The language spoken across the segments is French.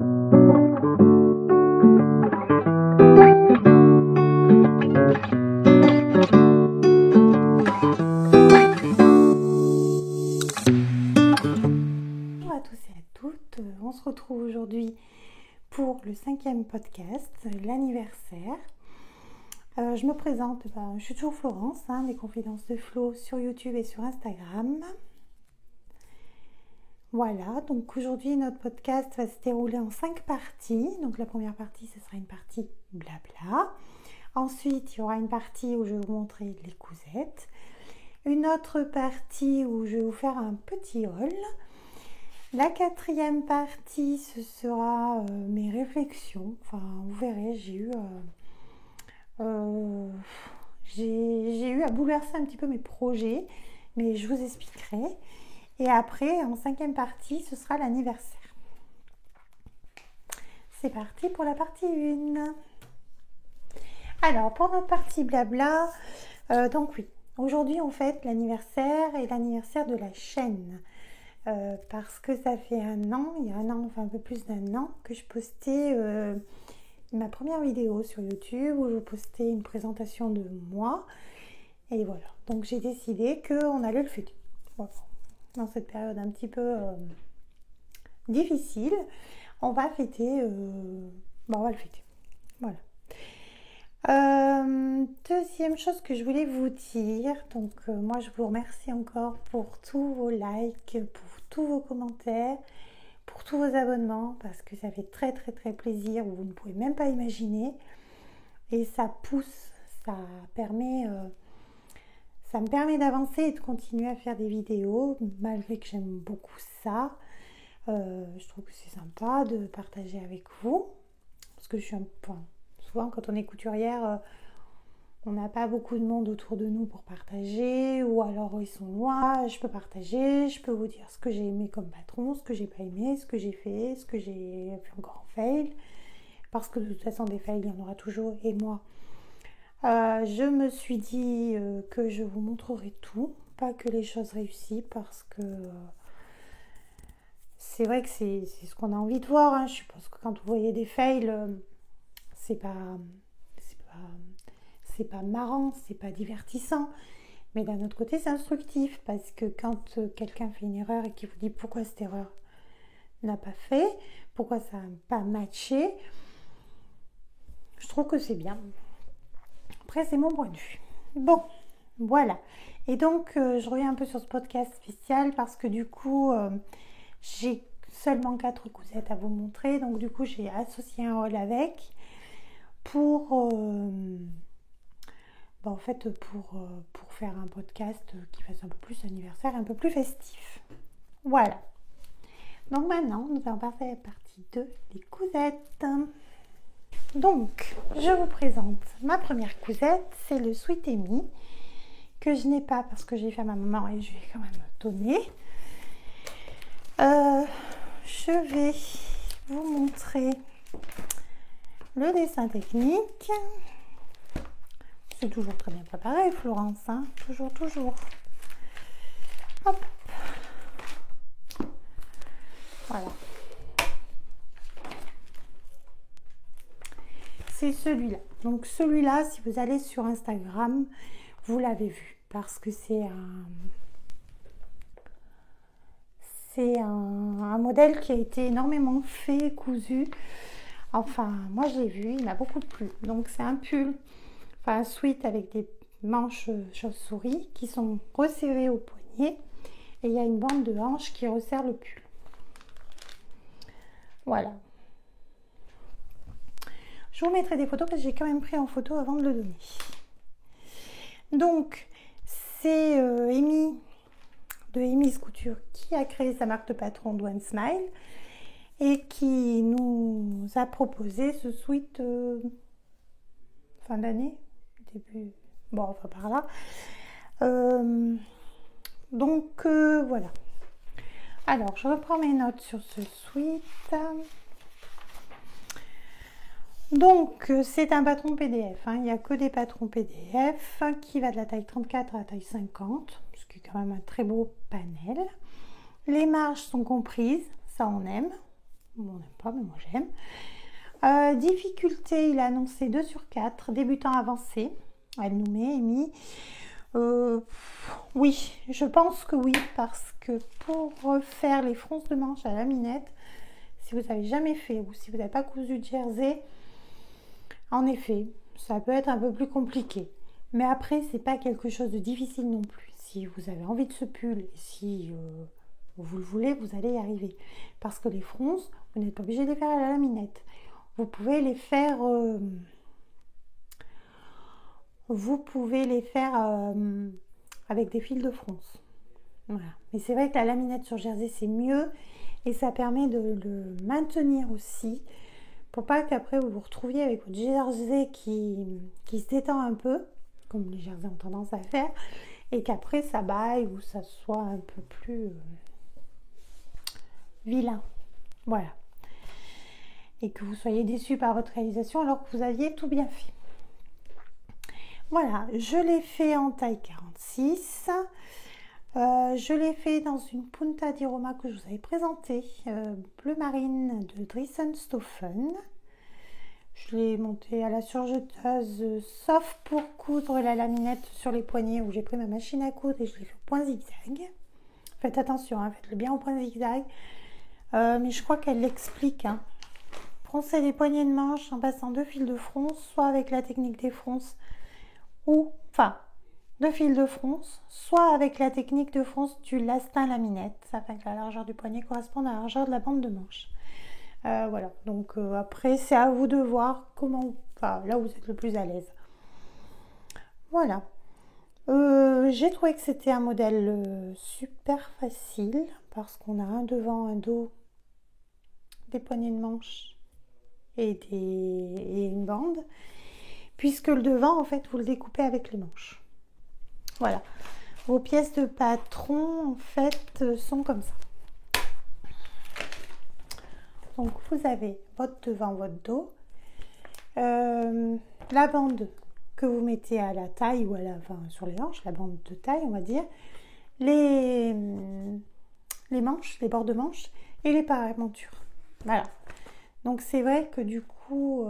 Bonjour à tous et à toutes, on se retrouve aujourd'hui pour le 5e podcast, l'anniversaire. Je me présente, je suis toujours Florence, des Confidences de Flo sur YouTube et sur Instagram. Voilà, donc aujourd'hui notre podcast va se dérouler en 5 parties. Donc la première partie, ce sera une partie blabla. Ensuite, il y aura une partie où je vais vous montrer les cousettes. Une autre partie où je vais vous faire un petit haul. La 4e partie, ce sera mes réflexions. Enfin, vous verrez, j'ai eu à bouleverser un petit peu mes projets, mais je vous expliquerai. Et après, en 5e partie, ce sera l'anniversaire. C'est parti pour la partie 1. Alors, pour notre partie blabla, donc oui, aujourd'hui on fête l'anniversaire et l'anniversaire de la chaîne. Parce que ça fait il y a un an, enfin un peu plus d'1 an, que je postais ma première vidéo sur YouTube où je postais une présentation de moi. Et voilà, donc j'ai décidé qu'on allait le fêter. Voilà. Dans cette période un petit peu difficile, on va fêter, on va le fêter. Voilà. Deuxième chose que je voulais vous dire, donc moi je vous remercie encore pour tous vos likes, pour tous vos commentaires, pour tous vos abonnements, parce que ça fait très très très plaisir, vous ne pouvez même pas imaginer, et ça pousse, ça me permet d'avancer et de continuer à faire des vidéos, malgré que j'aime beaucoup ça. Je trouve que c'est sympa de partager avec vous, parce que je suis souvent quand on est couturière, on n'a pas beaucoup de monde autour de nous pour partager, ou alors ils sont loin. Je peux partager, je peux vous dire ce que j'ai aimé comme patron, ce que j'ai pas aimé, ce que j'ai fait, ce que j'ai fait encore en fail, parce que de toute façon des fails il y en aura toujours, et moi je me suis dit que je vous montrerai tout, pas que les choses réussies, parce que c'est vrai que c'est ce qu'on a envie de voir. Je suppose que quand vous voyez des fails, c'est pas marrant, c'est pas divertissant, mais d'un autre côté c'est instructif, parce que quand quelqu'un fait une erreur et qu'il vous dit pourquoi cette erreur n'a pas fait, pourquoi ça n'a pas matché, je trouve que c'est bien. Après c'est mon point de vue. Bon, voilà. Et donc je reviens un peu sur ce podcast spécial, parce que du coup j'ai seulement 4 cousettes à vous montrer, donc du coup j'ai associé un haul avec pour pour faire un podcast qui fasse un peu plus anniversaire, un peu plus festif. Voilà. Donc maintenant, nous allons passer à la partie 2, les cousettes. Donc, je vous présente ma première cousette, c'est le Sweet Amy, que je n'ai pas parce que j'ai fait à ma maman et je vais quand même donner. Je vais vous montrer le dessin technique. C'est toujours très bien préparé, Florence, toujours. Hop. Voilà. C'est celui-là. Donc celui-là, si vous allez sur Instagram, vous l'avez vu, parce que c'est un modèle qui a été énormément fait, cousu. Enfin, moi j'ai vu, il m'a beaucoup plu. Donc c'est un pull, un sweat avec des manches chauve-souris qui sont resserrées au poignet, et il y a une bande de hanche qui resserre le pull. Voilà. Je vous mettrai des photos parce que j'ai quand même pris en photo avant de le donner. Donc c'est Amy de Amy's Couture qui a créé sa marque de patron One Smile et qui nous a proposé ce sweat fin d'année, début, par là. Voilà. Alors, je reprends mes notes sur ce sweat. Donc, c'est un patron PDF. Il n'y a que des patrons PDF qui va de la taille 34 à la taille 50, ce qui est quand même un très beau panel. Les marges sont comprises, ça on aime. Bon, on n'aime pas, mais moi j'aime. Difficulté, il a annoncé 2 sur 4, débutant avancé. Elle nous met, Amy. Oui, je pense que oui, parce que pour faire les fronces de manche à la minette, si vous n'avez jamais fait ou si vous n'avez pas cousu de jersey, en effet, ça peut être un peu plus compliqué. Mais après, c'est pas quelque chose de difficile non plus. Si vous avez envie de ce pull, et si vous le voulez, vous allez y arriver. Parce que les fronces, vous n'êtes pas obligé de les faire à la laminette. Vous pouvez les faire, avec des fils de fronce. Voilà. Mais c'est vrai que la laminette sur jersey, c'est mieux et ça permet de le maintenir aussi pour pas qu'après vous vous retrouviez avec votre jersey qui se détend un peu, comme les jerseys ont tendance à faire, et qu'après ça baille ou ça soit un peu plus vilain. Voilà. Et que vous soyez déçus par votre réalisation alors que vous aviez tout bien fait. Voilà, je l'ai fait en taille 46. Je l'ai fait dans une Punta di Roma que je vous avais présentée, bleu marine de Dresden-Stoffen. Je l'ai montée à la surjeteuse, sauf pour coudre la laminette sur les poignets où j'ai pris ma machine à coudre et je l'ai fait au point zigzag. Faites attention, hein, faites-le bien au point zigzag. Mais je crois qu'elle l'explique. Hein. Froncez les poignées de manche en passant 2 fils de fronce, soit avec la technique des fronces, enfin 2 fils de fronce, soit avec la technique de fronce du lastin laminette. Ça fait que la largeur du poignet correspond à la largeur de la bande de manche. Voilà, donc après c'est à vous de voir comment, enfin là où vous êtes le plus à l'aise. Voilà. J'ai trouvé que c'était un modèle super facile parce qu'on a un devant, un dos, des poignées de manche et une bande, puisque le devant en fait vous le découpez avec les manches. Voilà, vos pièces de patron en fait sont comme ça. Donc vous avez votre devant, votre dos, la bande que vous mettez à la taille ou sur les hanches, la bande de taille on va dire, les manches, les bords de manches et les paramontures. Voilà. Donc c'est vrai que du coup,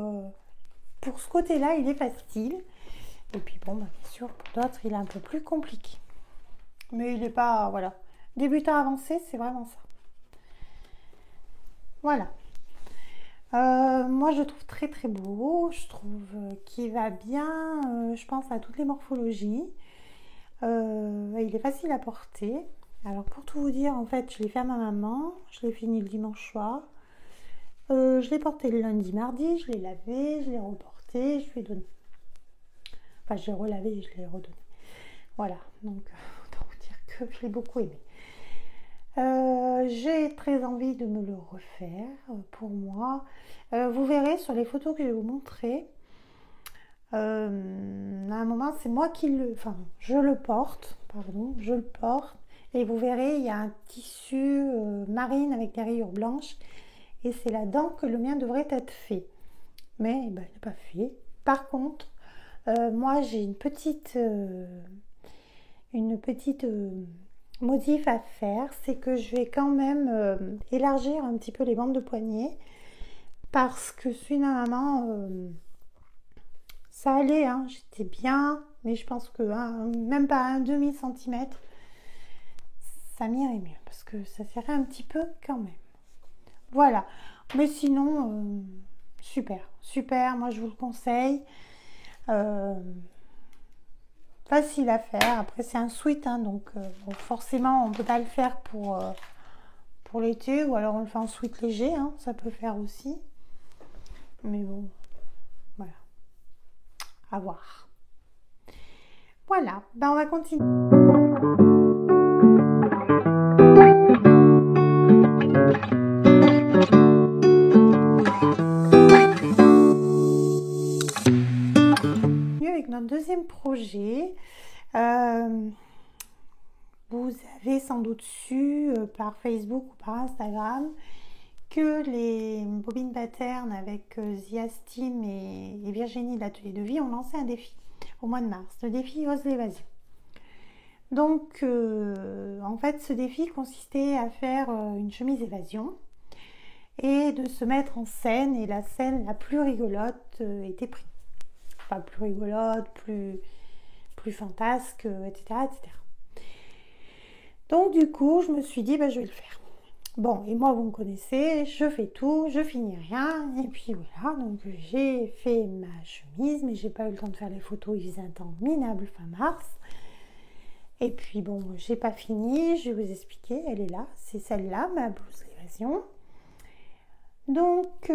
pour ce côté-là, il est facile. Et puis bon, bien sûr, pour d'autres, il est un peu plus compliqué. Mais il n'est pas, voilà. Débutant avancé, c'est vraiment ça. Voilà. Moi, je trouve très très beau. Je trouve qu'il va bien, je pense, à toutes les morphologies. Il est facile à porter. Alors, pour tout vous dire, en fait, je l'ai fait à ma maman. Je l'ai fini le dimanche soir. Je l'ai porté le lundi, mardi. Je l'ai lavé, je l'ai reporté, je lui ai donné. Enfin, je l'ai relavé et je l'ai redonné. Voilà. Donc, autant vous dire que je l'ai beaucoup aimé. J'ai très envie de me le refaire pour moi. Vous verrez sur les photos que je vais vous montrer. À un moment, c'est moi qui je le porte, et vous verrez, il y a un tissu marine avec des rayures blanches et c'est là-dedans que le mien devrait être fait. Mais il n'est pas fait. Par contre, moi j'ai une petite modif à faire, c'est que je vais quand même élargir un petit peu les bandes de poignet parce que celui de ma maman, ça allait, hein, j'étais bien, mais je pense que même pas un demi-centimètre, ça m'irait mieux parce que ça serrait un petit peu quand même. Voilà, mais sinon, super, moi je vous le conseille. Facile à faire. Après c'est un sweat, hein, donc forcément on peut pas le faire pour l'été, ou alors on le fait en sweat léger, hein, ça peut faire aussi. Mais bon, voilà, à voir. Voilà, on va continuer. Avec notre deuxième projet, vous avez sans doute su par Facebook ou par Instagram que les bobines pattern avec Zia Steam et Virginie de l'Atelier de Vie ont lancé un défi au mois de mars, le défi Ose l'évasion. Donc en fait ce défi consistait à faire une chemise évasion et de se mettre en scène. Et la scène la plus rigolote était prise. Enfin, plus rigolote, plus fantasque, etc., etc. Donc du coup, je me suis dit, je vais le faire. Bon, et moi, vous me connaissez, je fais tout, je finis rien, et puis voilà, donc j'ai fait ma chemise, mais j'ai pas eu le temps de faire les photos, il faisait un temps minable fin mars. Et puis bon, j'ai pas fini, je vais vous expliquer, elle est là, c'est celle-là, ma blouse évasion. Donc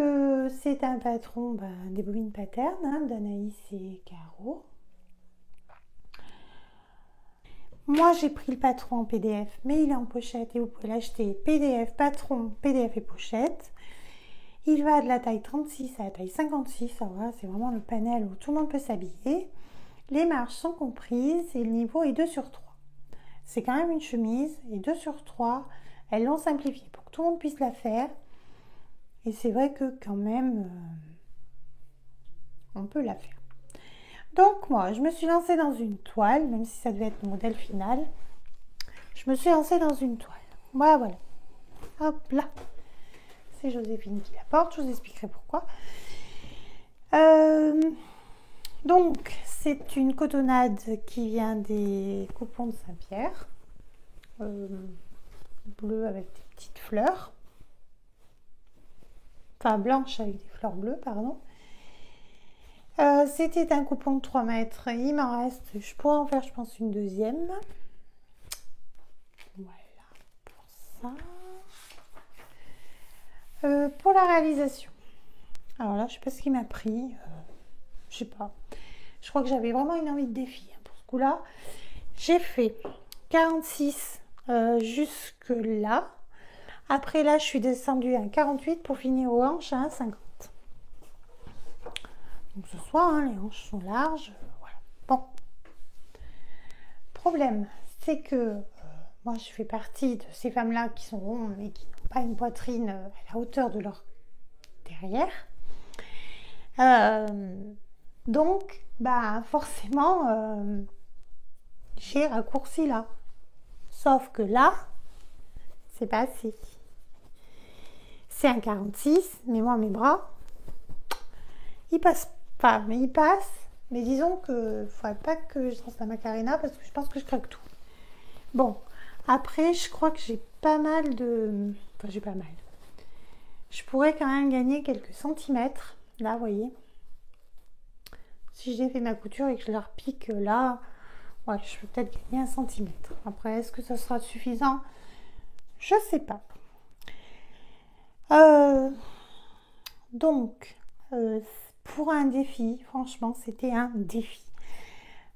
c'est un patron des bobines Pattern, d'Anaïs et Caro. Moi, j'ai pris le patron en PDF, mais il est en pochette et vous pouvez l'acheter PDF, patron, PDF et pochette. Il va de la taille 36 à la taille 56. Alors là, c'est vraiment le panel où tout le monde peut s'habiller. Les marges sont comprises et le niveau est 2 sur 3. C'est quand même une chemise et 2 sur 3, elles l'ont simplifiée pour que tout le monde puisse la faire. Et c'est vrai que quand même, on peut la faire. Donc moi, je me suis lancée dans une toile, même si ça devait être le modèle final. Je me suis lancée dans une toile. Voilà. Hop là. C'est Joséphine qui la porte, je vous expliquerai pourquoi. Donc, c'est une cotonnade qui vient des coupons de Saint-Pierre. Bleu avec des petites fleurs. Enfin, blanche avec des fleurs bleues, pardon. C'était un coupon de 3 mètres. Il m'en reste, je pourrais en faire, je pense, une deuxième. Voilà, pour ça. Pour la réalisation. Alors là, je sais pas ce qui m'a pris. Je sais pas. Je crois que j'avais vraiment une envie de défi pour ce coup-là. J'ai fait 46 jusque là. Après là, je suis descendue à 48 pour finir aux hanches à 1,50. Donc ce soir, les hanches sont larges. Voilà. Bon. Problème, c'est que moi, je fais partie de ces femmes-là qui sont rondes mais qui n'ont pas une poitrine à la hauteur de leur derrière. Donc, forcément, j'ai raccourci là. Sauf que là, c'est pas assez. C'est un 46, mais moi, mes bras, ils passent pas. Mais ils passent. Mais disons que ne faudrait pas que je lance la Macarena parce que je pense que je craque tout. Bon, après, je crois que j'ai pas mal de... Enfin, j'ai pas mal. Je pourrais quand même gagner quelques centimètres. Là, vous voyez. Si j'ai fait ma couture et que je la repique là, ouais, je peux peut-être gagner 1 centimètre. Après, est-ce que ça sera suffisant? Je sais pas. Donc, pour un défi, franchement, c'était un défi.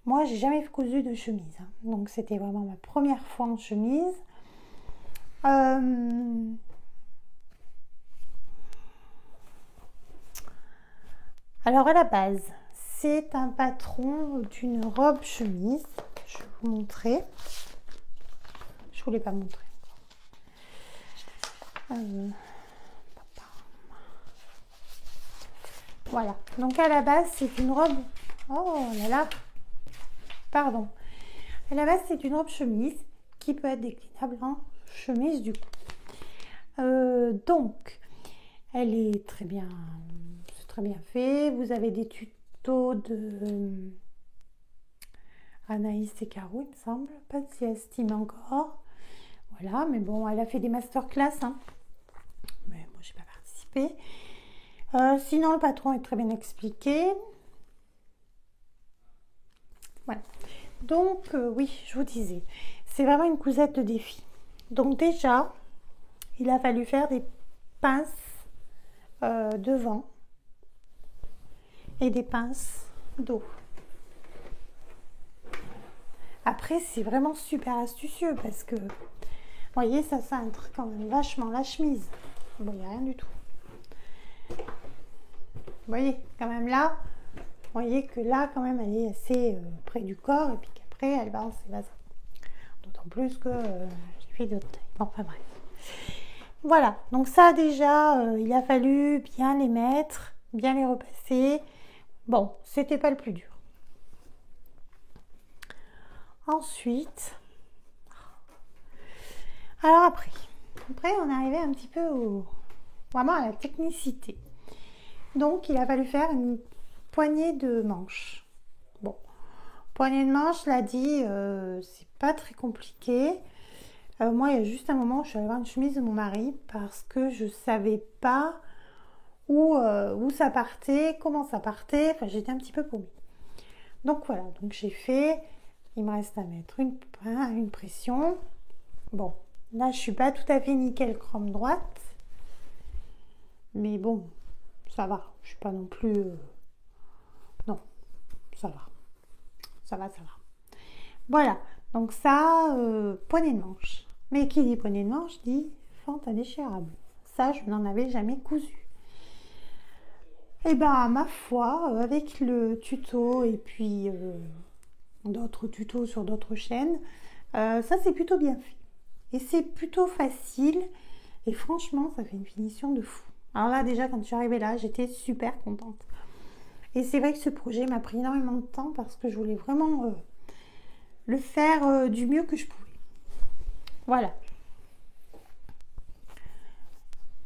Moi, j'ai jamais cousu de chemise. Donc, c'était vraiment ma première fois en chemise. Alors, à la base, c'est un patron d'une robe chemise. Je vais vous montrer. Je voulais pas montrer. Voilà. Donc à la base, c'est une robe. Oh là là. Pardon. À la base, c'est une robe chemise qui peut être déclinable en chemise du coup. Donc, elle est très bien. C'est très bien fait. Vous avez des tutos de Anaïs et Caro, il me semble. Pas si elle estime encore. Voilà, mais bon, elle a fait des masterclass. Mais moi, j'ai pas participé. Sinon, le patron est très bien expliqué. Voilà. Donc, oui, je vous disais, c'est vraiment une cousette de défi. Donc déjà, il a fallu faire des pinces devant et des pinces dos. Après, c'est vraiment super astucieux parce que, vous voyez, ça cintre quand même vachement la chemise. Bon, il n'y a rien du tout. Vous voyez, quand même là, vous voyez que là, quand même, elle est assez près du corps et puis qu'après, elle balance ses vasins. D'autant plus que j'ai fait d'autres tailles. Bon, enfin bref. Voilà, donc ça déjà, il a fallu bien les mettre, bien les repasser. Bon, c'était pas le plus dur. Ensuite, alors après on est arrivé un petit peu au vraiment à la technicité. Donc il a fallu faire une poignée de manches. Bon, poignée de manches, je l'ai dit, c'est pas très compliqué. Moi, il y a juste un moment où je suis allée voir une chemise de mon mari parce que je savais pas où ça partait, comment ça partait. Enfin, j'étais un petit peu paumée. Donc voilà, donc j'ai fait. Il me reste à mettre une pression. Bon, là, je suis pas tout à fait nickel chrome droite. Mais bon, ça va. Je suis pas non plus... Non, ça va. Ça va. Voilà, donc ça, poignée de manche. Mais qui dit poignée de manche dit fente indéchirable. Ça, je n'en avais jamais cousu. Et ben, ma foi, avec le tuto et puis d'autres tutos sur d'autres chaînes, ça c'est plutôt bien fait. Et c'est plutôt facile. Et franchement, ça fait une finition de fou. Alors là, déjà, quand je suis arrivée là, j'étais super contente. Et c'est vrai que ce projet m'a pris énormément de temps parce que je voulais vraiment le faire du mieux que je pouvais. Voilà.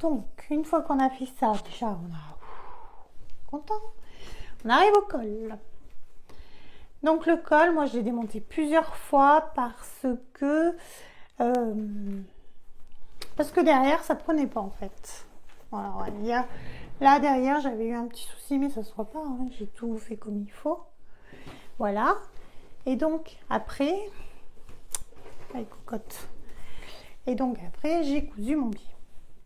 Donc, une fois qu'on a fait ça, déjà, on a content. On arrive au col. Donc le col, moi je l'ai démonté plusieurs fois parce que derrière ça prenait pas en fait. Voilà, ouais. Là derrière j'avais eu un petit souci mais ça se voit pas, hein. J'ai tout fait comme il faut. Voilà. Et donc après, avec cocotte. Et donc après j'ai cousu mon biais.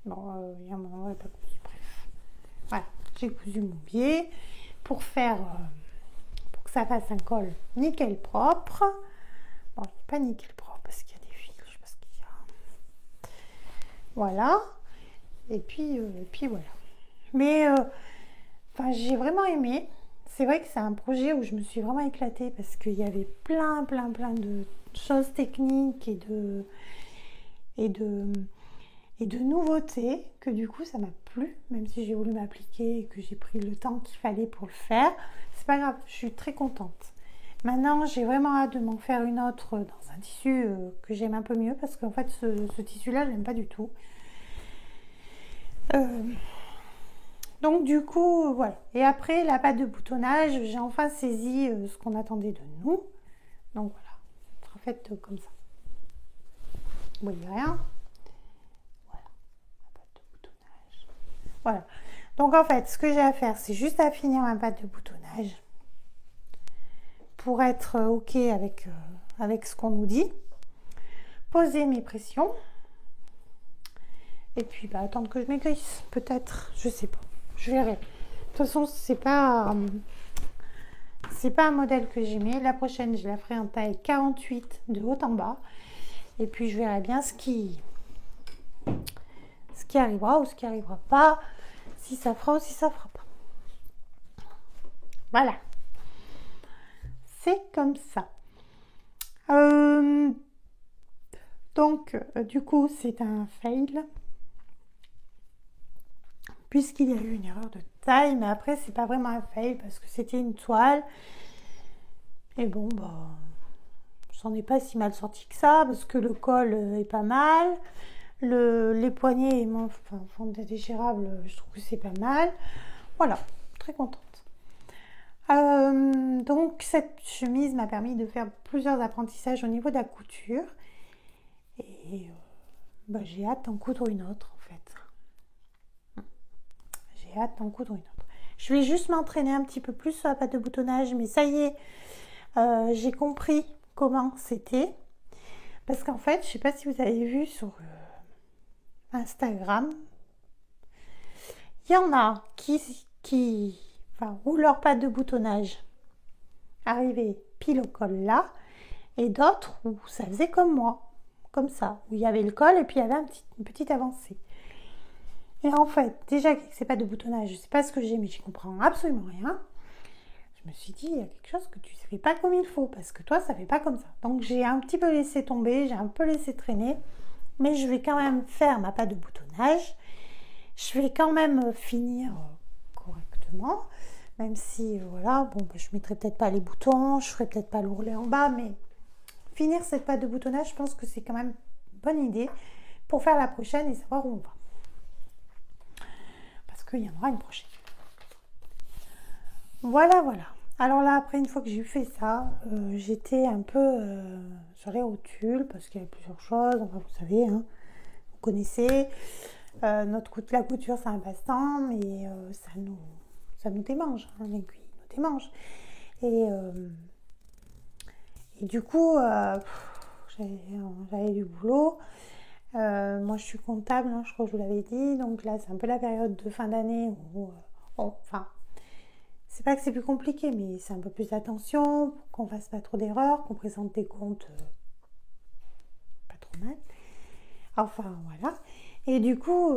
Bon, il y a un moment où pas cousu, bref. Voilà, j'ai cousu mon biais pour faire pour que ça fasse un col nickel propre. Bon, il n'est pas nickel propre parce qu'il y a des fils, je sais pas ce qu'il y a. Voilà. Et puis voilà. Mais j'ai vraiment aimé. C'est vrai que c'est un projet où je me suis vraiment éclatée parce qu'il y avait plein de choses techniques et de nouveautés que du coup ça m'a plu, même si j'ai voulu m'appliquer et que j'ai pris le temps qu'il fallait pour le faire. C'est pas grave, je suis très contente. Maintenant, j'ai vraiment hâte de m'en faire une autre dans un tissu que j'aime un peu mieux parce qu'en fait, ce tissu-là, je l'aime pas du tout. Donc du coup, voilà. Et après, la pâte de boutonnage, j'ai enfin saisi ce qu'on attendait de nous. Donc voilà, ça sera fait comme ça. Vous voyez rien. Voilà, la pâte de boutonnage. Voilà. Donc en fait, ce que j'ai à faire, c'est juste à finir ma pâte de boutonnage pour être ok avec ce qu'on nous dit. Poser mes pressions. Et puis attendre que je maigrisse, peut-être, je sais pas. Je verrai. De toute façon, c'est pas un modèle que j'aimais. La prochaine, je la ferai en taille 48 de haut en bas. Et puis, je verrai bien ce qui arrivera ou ce qui arrivera pas. Si ça fera ou si ça fera pas. Voilà. C'est comme ça. Donc, du coup, c'est un fail. Puisqu'il y a eu une erreur de taille, mais après c'est pas vraiment un fail parce que c'était une toile et bon j'en ai pas si mal sorti que ça parce que le col est pas mal, les poignets fente déchirable, je trouve que c'est pas mal. Voilà, très contente. Donc cette chemise m'a permis de faire plusieurs apprentissages au niveau de la couture et j'ai hâte d'en coudre une autre en fait. J'ai hâte d'en coudre une autre. Je vais juste m'entraîner un petit peu plus sur la pâte de boutonnage, mais ça y est, j'ai compris comment c'était. Parce qu'en fait, je ne sais pas si vous avez vu sur Instagram, il y en a où leur pâte de boutonnage arrivait pile au col là, et d'autres où ça faisait comme moi, comme ça, où il y avait le col et puis il y avait une petite avancée. Et en fait, déjà que c'est pas de boutonnage, je sais pas ce que j'ai, mais je comprends absolument rien. Je me suis dit, il y a quelque chose que tu ne fais pas comme il faut, parce que toi, ça fait pas comme ça. Donc j'ai un petit peu laissé tomber, j'ai un peu laissé traîner, mais je vais quand même faire ma pâte de boutonnage. Je vais quand même finir correctement, même si, je mettrai peut-être pas les boutons, je ferai peut-être pas l'ourlet en bas, mais finir cette pâte de boutonnage, je pense que c'est quand même une bonne idée pour faire la prochaine et savoir où on va. qu'il y en aura une prochaine. Voilà, voilà. Alors là, après, une fois que j'ai fait ça, j'étais un peu sur les rotules parce qu'il y avait plusieurs choses. Enfin, vous savez, hein, vous connaissez. La couture, c'est un passe-temps, mais ça nous démange. Hein, l'aiguille nous démange. Et du coup, j'avais du boulot. Moi, je suis comptable, hein, je crois que je vous l'avais dit. Donc là, c'est un peu la période de fin d'année où, c'est pas que c'est plus compliqué, mais c'est un peu plus d'attention pour qu'on fasse pas trop d'erreurs, qu'on présente des comptes pas trop mal. Enfin, voilà. Et du coup,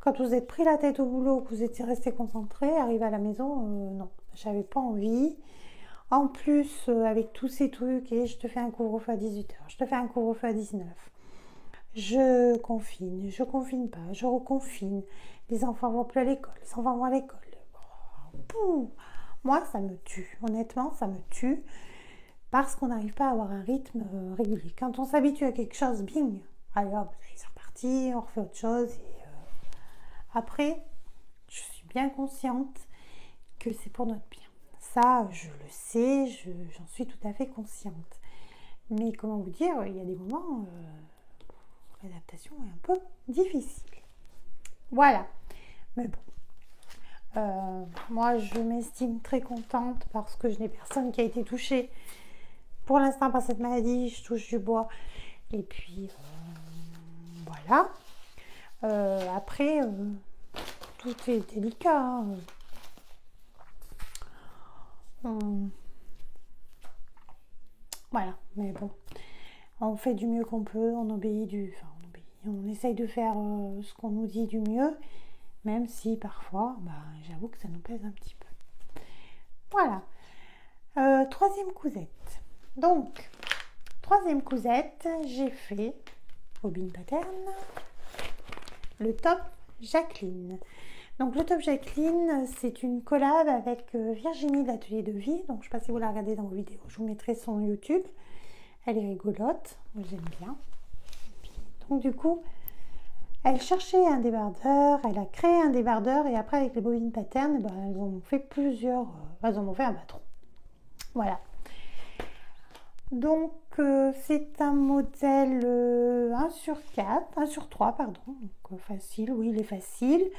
quand vous êtes pris la tête au boulot, que vous étiez resté concentré, arrivé à la maison, non, j'avais pas envie. En plus, avec tous ces trucs, et je te fais un couvre-feu à 18h, je te fais un couvre-feu à 19h. Je confine pas, je reconfine. Les enfants vont plus à l'école, les enfants vont à l'école. Moi, ça me tue. Honnêtement, ça me tue parce qu'on n'arrive pas à avoir un rythme régulier. Quand on s'habitue à quelque chose, bing, allez hop, c'est reparti, on refait autre chose. Et après, je suis bien consciente que c'est pour notre bien. Ça, je le sais, j'en suis tout à fait consciente. Mais comment vous dire, il y a des moments où l'adaptation est un peu difficile. Voilà. Mais bon. Moi, je m'estime très contente parce que je n'ai personne qui a été touché pour l'instant par cette maladie. Je touche du bois. Et puis, voilà. Après, tout est délicat. Hein. Voilà, mais bon, on fait du mieux qu'on peut, on essaye de faire ce qu'on nous dit du mieux, même si parfois, j'avoue que ça nous pèse un petit peu. Voilà, troisième cousette. Donc, troisième cousette, j'ai fait bobine pattern, le top Jacqueline. Donc le top Jacqueline, c'est une collab avec Virginie de l'Atelier de Vie. Donc je ne sais pas si vous la regardez dans vos vidéos. Je vous mettrai son YouTube. Elle est rigolote. J'aime bien. Donc du coup, elle cherchait un débardeur. Elle a créé un débardeur. Et après, avec les bobines pattern, elles en ont fait plusieurs. Elles en ont fait un patron. Voilà. Donc c'est un modèle 1 sur 4. 1 sur 3, pardon. Donc facile. Oui, il est facile.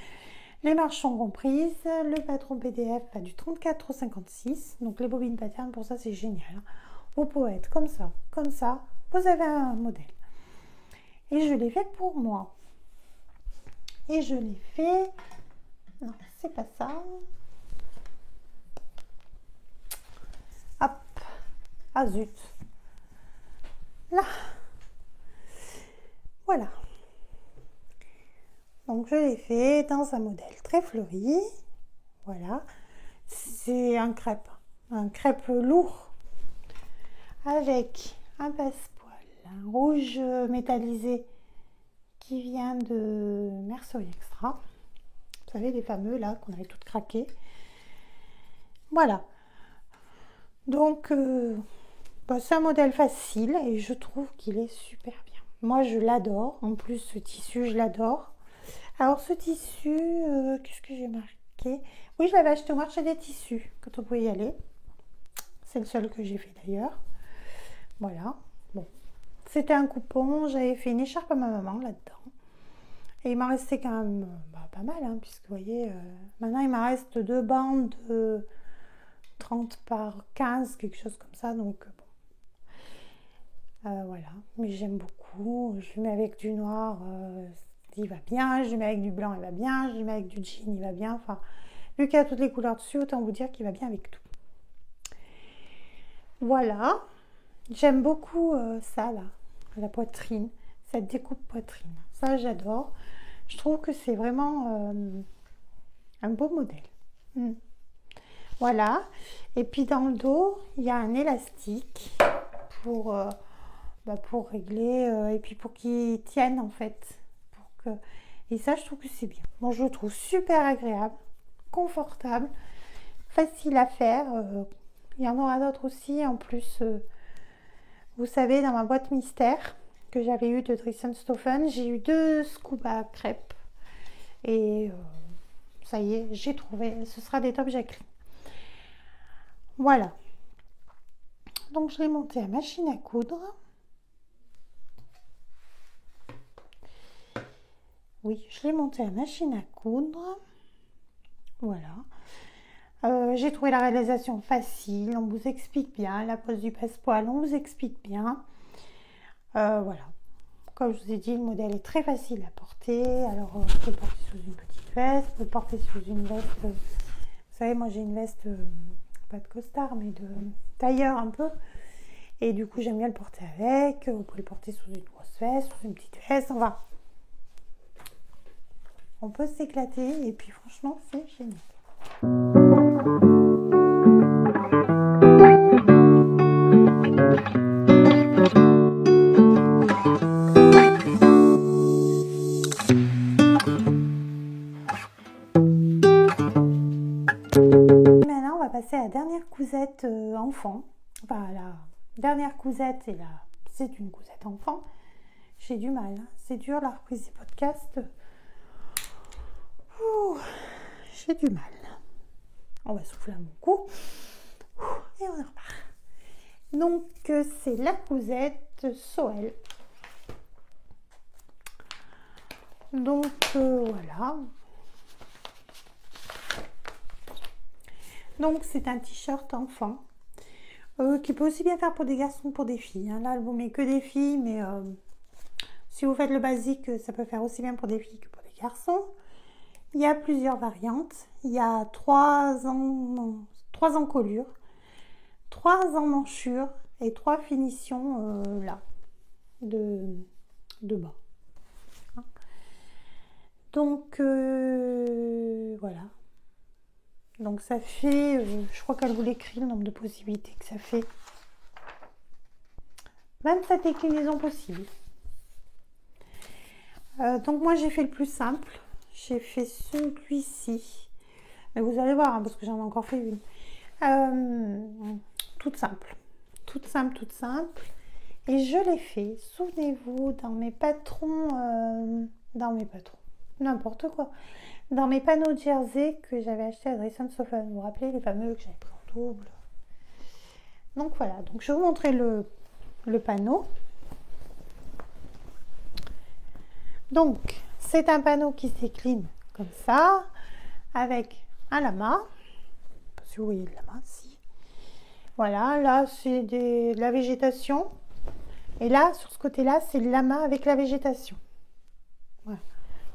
Les marges sont comprises, le patron PDF va du 34 au 56, donc les bobines pattern, pour ça c'est génial. Vous pouvez être comme ça, vous avez un modèle. Et je l'ai fait pour moi. Et je l'ai fait... Non, c'est pas ça. Hop. Ah zut. Là. Voilà. Donc je l'ai fait dans un modèle très fleuri. Voilà. C'est un crêpe lourd avec un passepoil, un rouge métallisé qui vient de Mercerie Extra. Vous savez, les fameux là qu'on avait toutes craqués. Voilà. Donc c'est un modèle facile et je trouve qu'il est super bien. Moi je l'adore. En plus ce tissu je l'adore. Alors ce tissu, qu'est-ce que j'ai marqué? Oui, je l'avais acheté au marché des tissus quand on pouvait y aller. C'est le seul que j'ai fait d'ailleurs. Voilà. Bon, c'était un coupon. J'avais fait une écharpe à ma maman là-dedans. Et il m'en restait quand même pas mal, hein, puisque vous voyez, maintenant il m'en reste 2 bandes de 30 par 15, quelque chose comme ça. Donc bon. Voilà. Mais j'aime beaucoup. Je le mets avec du noir. Il va bien, je le mets avec du blanc, il va bien, je le mets avec du jean, il va bien. Enfin, vu qu'il y a toutes les couleurs dessus, autant vous dire qu'il va bien avec tout. Voilà, j'aime beaucoup ça là, la poitrine, cette découpe poitrine. Ça, j'adore. Je trouve que c'est vraiment un beau modèle. Voilà, et puis dans le dos, il y a un élastique pour régler et puis pour qu'il tienne en fait. Et ça, je trouve que c'est bien. Bon, je le trouve super agréable, confortable, facile à faire. Il y en aura d'autres aussi. En plus, vous savez, dans ma boîte mystère que j'avais eu de Dresden Stoffen, j'ai eu 2 scoops à crêpes. Et ça y est, j'ai trouvé, ce sera des tops Jacqueline. Voilà. Donc je l'ai monté à machine à coudre. Oui, je l'ai monté à machine à coudre. Voilà. J'ai trouvé la réalisation facile, on vous explique bien, la pose du passepoil, on vous explique bien. Voilà. Comme je vous ai dit, le modèle est très facile à porter. Alors, on peut le porter sous une petite veste, on peut le porter sous une veste. Vous savez, moi j'ai une veste, pas de costard, mais de tailleur un peu. Et du coup, j'aime bien le porter avec. Vous pouvez le porter sous une grosse veste, sous une petite veste. On peut s'éclater. Et puis, franchement, c'est génial. Maintenant, on va passer à la dernière cousette enfant. Enfin, la dernière cousette, et là, c'est une cousette enfant. J'ai du mal, hein. C'est dur la reprise des podcasts. J'ai du mal. On va souffler à mon cou. Et on repart. Donc, c'est la cousette Soël. Donc, voilà. Donc, c'est un t-shirt enfant. Qui peut aussi bien faire pour des garçons que pour des filles. Hein. Là, elle vous met que des filles, mais si vous faites le basique, ça peut faire aussi bien pour des filles que pour des garçons. Il y a plusieurs variantes. Il y a 3 encolures, 3 emmanchures et 3 finitions là, de bas. Hein. Donc, voilà. Donc, ça fait, je crois qu'elle vous l'écrit, le nombre de possibilités que ça fait. 27 déclinaisons possibles. Donc, moi, j'ai fait le plus simple. J'ai fait celui-ci. Mais vous allez voir, hein, parce que j'en ai encore fait une. Toute simple. Toute simple. Et je l'ai fait, souvenez-vous, dans mes patrons. N'importe quoi. Dans mes panneaux jersey que j'avais acheté à Dress & Sofa. Vous vous rappelez, les fameux que j'avais pris en double. Donc voilà. Donc je vais vous montrer le panneau. Donc, c'est un panneau qui s'écline comme ça, avec un lama. Je sais pas si vous voyez le lama, si. Voilà, là, c'est de la végétation. Et là, sur ce côté-là, c'est le lama avec la végétation. Voilà.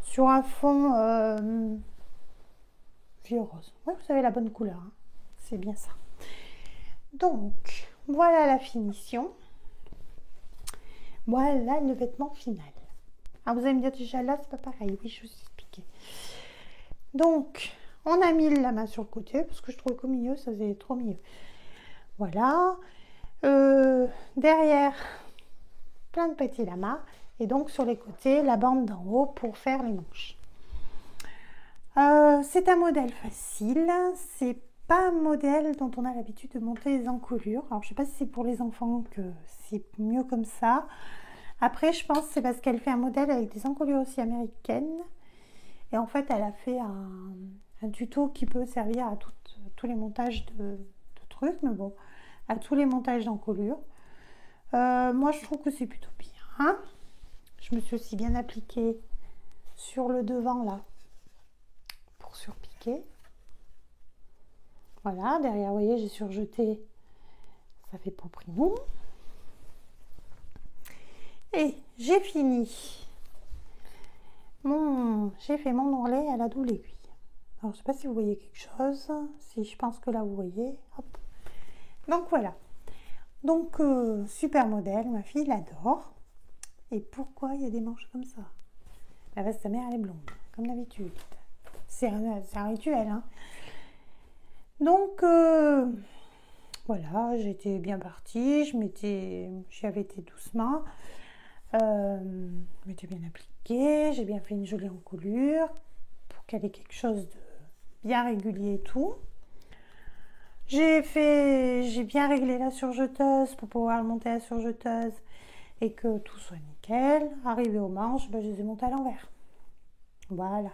Sur un fond vieux rose. Oui, vous avez la bonne couleur. Hein. C'est bien ça. Donc, voilà la finition. Voilà le vêtement final. Ah, vous allez me dire déjà là, c'est pas pareil. Oui, je vous expliquer. Donc, on a mis le lama sur le côté parce que je trouvais qu'au milieu, ça faisait trop mieux. Voilà. Derrière, plein de petits lamas. Et donc, sur les côtés, la bande d'en haut pour faire les manches. C'est un modèle facile. C'est pas un modèle dont on a l'habitude de monter les encolures. Alors, je sais pas si c'est pour les enfants que c'est mieux comme ça. Après, je pense que c'est parce qu'elle fait un modèle avec des encolures aussi américaines. Et en fait, elle a fait un tuto qui peut servir à tous les montages de trucs. Mais bon, à tous les montages d'encolures. Moi, je trouve que c'est plutôt bien. Hein. Je me suis aussi bien appliquée sur le devant, là, pour surpiquer. Voilà, derrière, vous voyez, j'ai surjeté. Ça fait poprinou. Et j'ai fini. J'ai fait mon ourlet à la double aiguille. Alors, je ne sais pas si vous voyez quelque chose. Si, je pense que là, vous voyez. Hop. Donc, voilà. Donc, super modèle. Ma fille l'adore. Et pourquoi il y a des manches comme ça? La veste de sa mère, elle est blonde, comme d'habitude. C'est un rituel. Hein. Donc, voilà, j'étais bien partie. J'y avais été doucement. Je m'étais bien appliquée, j'ai bien fait une jolie encolure pour qu'elle ait quelque chose de bien régulier et tout. J'ai bien réglé la surjeteuse pour pouvoir monter la surjeteuse et que tout soit nickel. Arrivé aux manches, je les ai montées à l'envers. Voilà.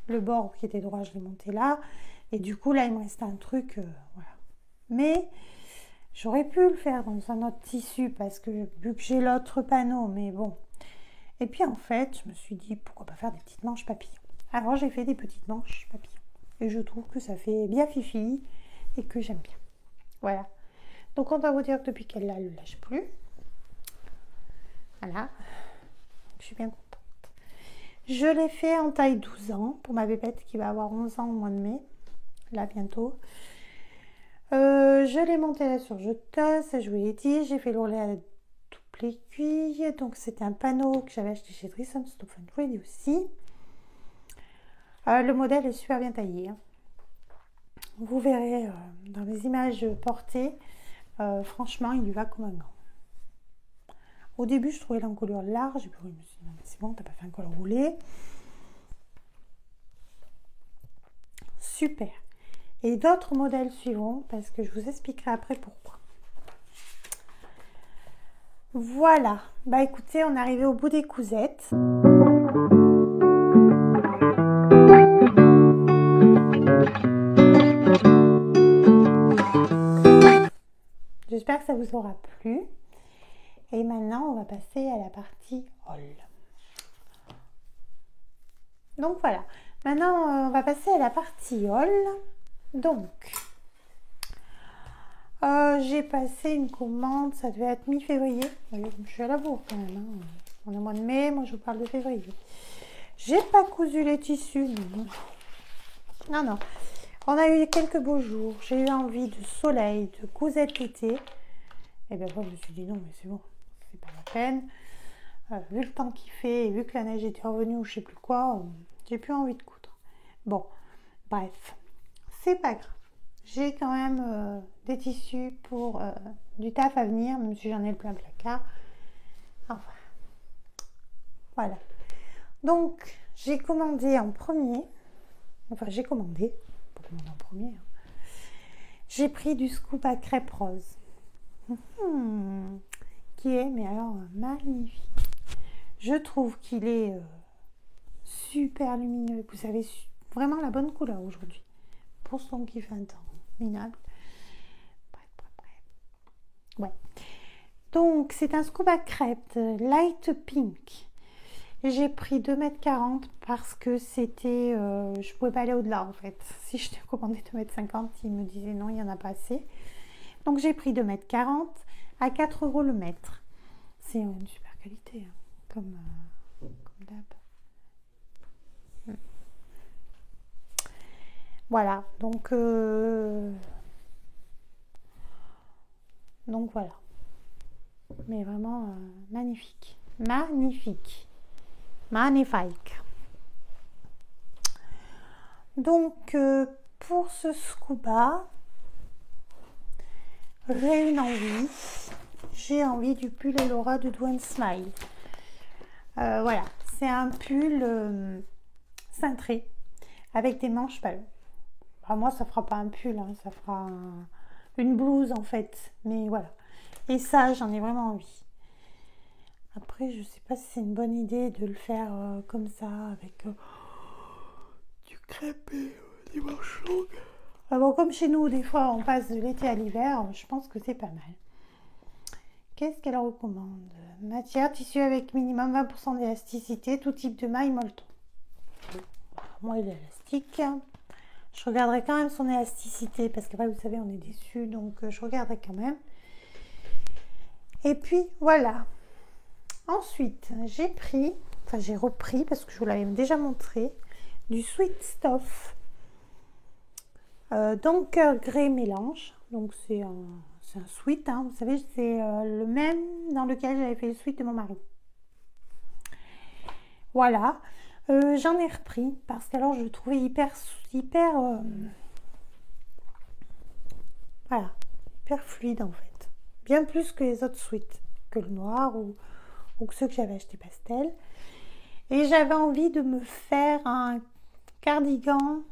le bord qui était droit, je l'ai monté là. Et du coup, là, il me restait un truc, voilà. Mais j'aurais pu le faire dans un autre tissu parce que vu que j'ai l'autre panneau, mais bon. Et puis en fait, je me suis dit, pourquoi pas faire des petites manches papillons. Alors j'ai fait des petites manches papillons. Et je trouve que ça fait bien fifi et que j'aime bien. Voilà. Donc on va vous dire que depuis qu'elle là, elle ne le lâche plus. Voilà. Je suis bien contente. Je l'ai fait en taille 12 ans pour ma bébête qui va avoir 11 ans au mois de mai. Là bientôt. Je l'ai monté là sur jeteuse, je vous l'ai dit, j'ai fait l'ourlet à la double aiguille, donc c'était un panneau que j'avais acheté chez Trison Stop and Ready aussi. Le modèle est super bien taillé, hein. Vous verrez dans les images portées, franchement il lui va comme un gant. Au début je trouvais l'encolure large, et puis je me suis dit non mais c'est bon, t'as pas fait un col roulé. Super. Et d'autres modèles suivront parce que je vous expliquerai après pourquoi. Voilà, bah écoutez, on est arrivé au bout des cousettes. J'espère que ça vous aura plu. Et maintenant, on va passer à la partie haul. Donc voilà, maintenant on va passer à la partie haul. Donc, j'ai passé une commande, ça devait être mi-février. Je suis à la bourre quand même, hein. On est au mois de mai, moi je vous parle de février. J'ai pas cousu les tissus, non, non. On a eu quelques beaux jours, j'ai eu envie de soleil, de cousettes l'été. Et bien moi je me suis dit non mais c'est bon, c'est pas la peine. Vu le temps qu'il fait, et vu que la neige était revenue ou je sais plus quoi, j'ai plus envie de coudre. Bon, bref, c'est pas grave. J'ai quand même des tissus pour du taf à venir, même si j'en ai le plein placard. Enfin, voilà. Donc, j'ai commandé en premier. Enfin, j'ai commandé. Pour commander en premier. J'ai pris du scoop à crêpe rose. Qui est, mais alors, magnifique. Je trouve qu'il est super lumineux. Vous savez, vraiment la bonne couleur aujourd'hui. Pour son qui fait un temps minable. Ouais. Donc, c'est un scoop à crêpe light pink. J'ai pris 2,40 m parce que c'était... je pouvais pas aller au-delà en fait. Si je t'ai commandé 2,50 m, il me disait non, il n'y en a pas assez. Donc, j'ai pris 2,40 m à 4 € le mètre. C'est une super qualité, hein, comme d'hab. Voilà, donc voilà. Mais vraiment magnifique. Magnifique. Magnifique. Donc pour ce scuba, j'ai envie du pull Elora de Do & Smile. Voilà, c'est un pull cintré avec des manches ballons. Alors moi ça fera pas un pull, hein, ça fera une blouse en fait, mais voilà. Et ça j'en ai vraiment envie. Après je sais pas si c'est une bonne idée de le faire comme ça avec du crêpe et des manches longues. Bon, comme chez nous des fois on passe de l'été à l'hiver, je pense que c'est pas mal. Qu'est-ce qu'elle recommande? Matière, tissu avec minimum 20% d'élasticité, tout type de maille molleton. Moi il est élastique. Je regarderai quand même son élasticité parce qu'après vous savez on est déçus, donc je regarderai quand même. Et puis voilà. Ensuite j'ai repris parce que je vous l'avais déjà montré du Sweet Stuff Donker Grey mélange. Donc c'est un sweat, hein. Vous savez c'est le même dans lequel j'avais fait le sweat de mon mari. Voilà. J'en ai repris parce qu'alors je le trouvais hyper voilà, hyper fluide en fait, bien plus que les autres sweats, que le noir ou que ceux que j'avais acheté pastel. Et j'avais envie de me faire un cardigan,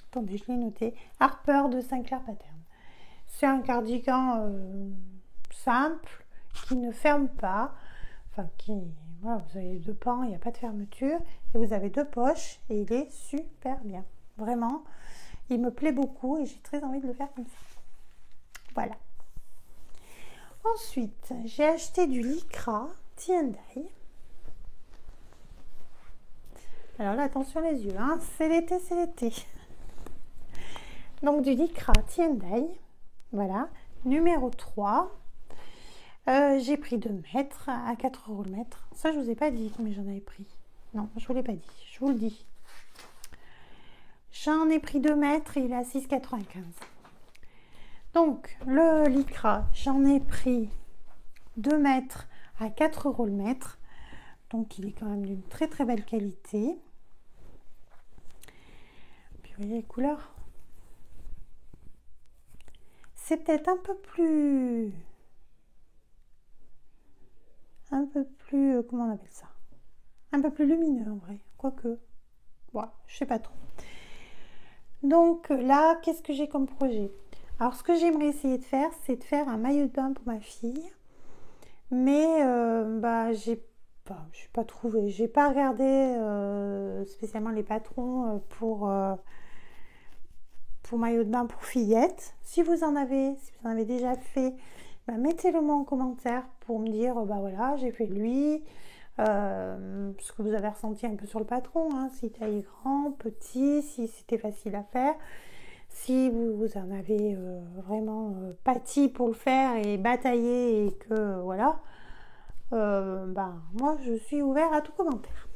attendez je l'ai noté, Harper de Sinclair Pattern. C'est un cardigan simple qui ne ferme pas, enfin qui voilà, vous avez 2 pans, il n'y a pas de fermeture. Et vous avez 2 poches et il est super bien. Vraiment, il me plaît beaucoup et j'ai très envie de le faire comme ça. Voilà. Ensuite, j'ai acheté du lycra tie-and-dye. Alors là, attention les yeux, hein, c'est l'été, c'est l'été. Donc du lycra tie-and-dye, voilà, numéro 3. J'ai pris 2 mètres à 4 € le mètre. Ça, je vous ai pas dit, mais j'en avais pris. Non, je vous l'ai pas dit, je vous le dis. J'en ai pris 2 mètres et il est à 6,95. Donc, le lycra, j'en ai pris 2 mètres à 4 € le mètre. Donc, il est quand même d'une très très belle qualité. Puis, vous voyez les couleurs. C'est peut-être un peu plus, comment on appelle ça? Un peu plus lumineux en vrai, quoique. Voilà, je sais pas trop. Donc là, qu'est-ce que j'ai comme projet? Alors, ce que j'aimerais essayer de faire, c'est de faire un maillot de bain pour ma fille. Mais je n'ai pas trouvé. J'ai pas regardé spécialement les patrons pour maillot de bain pour fillettes. Si vous en avez déjà fait, mettez-le moi en commentaire pour me dire, voilà, j'ai fait lui. Ce que vous avez ressenti un peu sur le patron, hein, si taille grand, petit, si c'était facile à faire. Si vous en avez vraiment pâti pour le faire et bataillé et que voilà, moi je suis ouvert à tout commentaire.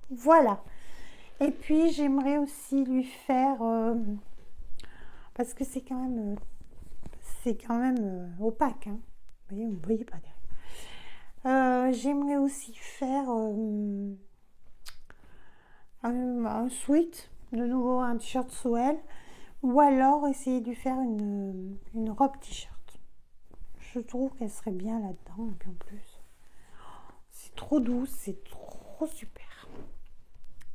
Voilà. Et puis j'aimerais aussi lui faire, parce que c'est quand même opaque, hein. Vous voyez, vous ne voyez pas derrière. J'aimerais aussi faire un sweat, de nouveau un t-shirt Soel. Ou alors essayer de lui faire une robe t-shirt. Je trouve qu'elle serait bien là-dedans. Et puis en plus, c'est trop doux, c'est trop super.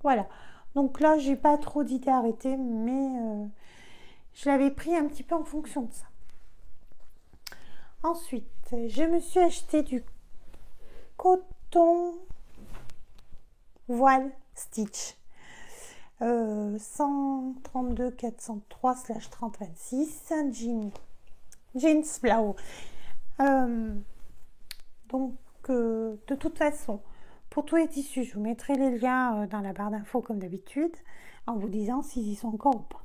Voilà. Donc là, j'ai pas trop d'idées arrêtées, mais je l'avais pris un petit peu en fonction de ça. Ensuite, je me suis acheté du coton voile stitch. 132 403/3026 jeans blau. Donc de toute façon, pour tous les tissus, je vous mettrai les liens dans la barre d'infos comme d'habitude, en vous disant s'ils y sont encore ou pas.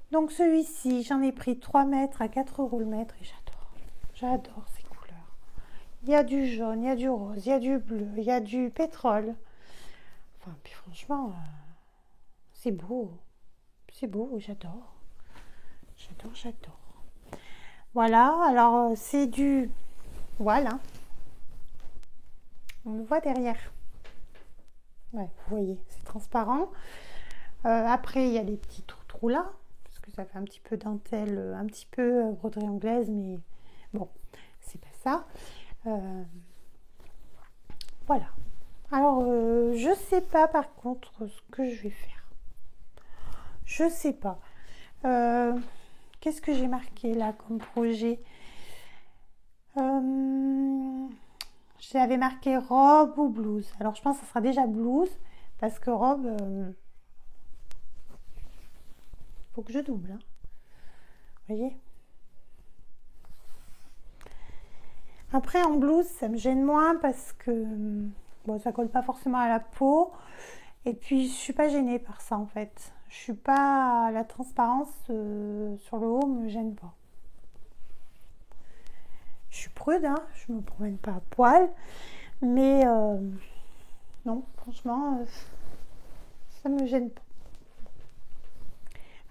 Donc celui-ci, j'en ai pris 3 mètres à 4 € le mètre et j'adore ces couleurs. Il y a du jaune, il y a du rose, il y a du bleu, il y a du pétrole. Enfin, puis franchement, c'est beau, j'adore. Voilà, alors c'est du voile, hein. On le voit derrière. Ouais, vous voyez, c'est transparent. Après, il y a les petits trous là, parce que ça fait un petit peu dentelle, un petit peu broderie anglaise, mais bon, c'est pas ça. Voilà. Alors, je sais pas par contre ce que je vais faire. Je sais pas. Qu'est-ce que j'ai marqué là comme projet? J'avais marqué robe ou blouse. Alors, je pense que ça sera déjà blouse parce que robe, faut que je double. Hein. Vous voyez? Après, en blouse, ça me gêne moins parce que ça colle pas forcément à la peau. Et puis, je suis pas gênée par ça en fait. Je suis pas, la transparence sur le haut me gêne pas. Je suis prude, hein, je me promène pas à poil, mais non, franchement, ça me gêne pas.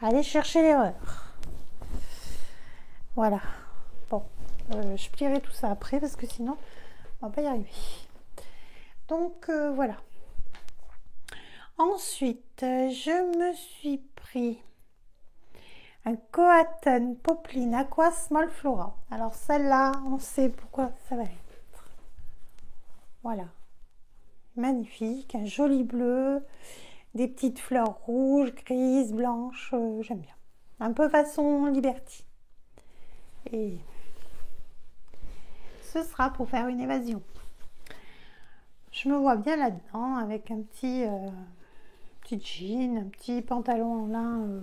Allez chercher l'erreur. Voilà. Bon, je plierai tout ça après parce que sinon, on va pas y arriver. Donc voilà. Ensuite, je me suis pris un Coaton Poplin Aqua Small Flora. Alors celle-là, on sait pourquoi ça va être. Voilà. Magnifique, un joli bleu, des petites fleurs rouges, grises, blanches, j'aime bien. Un peu façon Liberty. Et ce sera pour faire une évasion. Je me vois bien là-dedans avec un petit jean, un petit pantalon en lin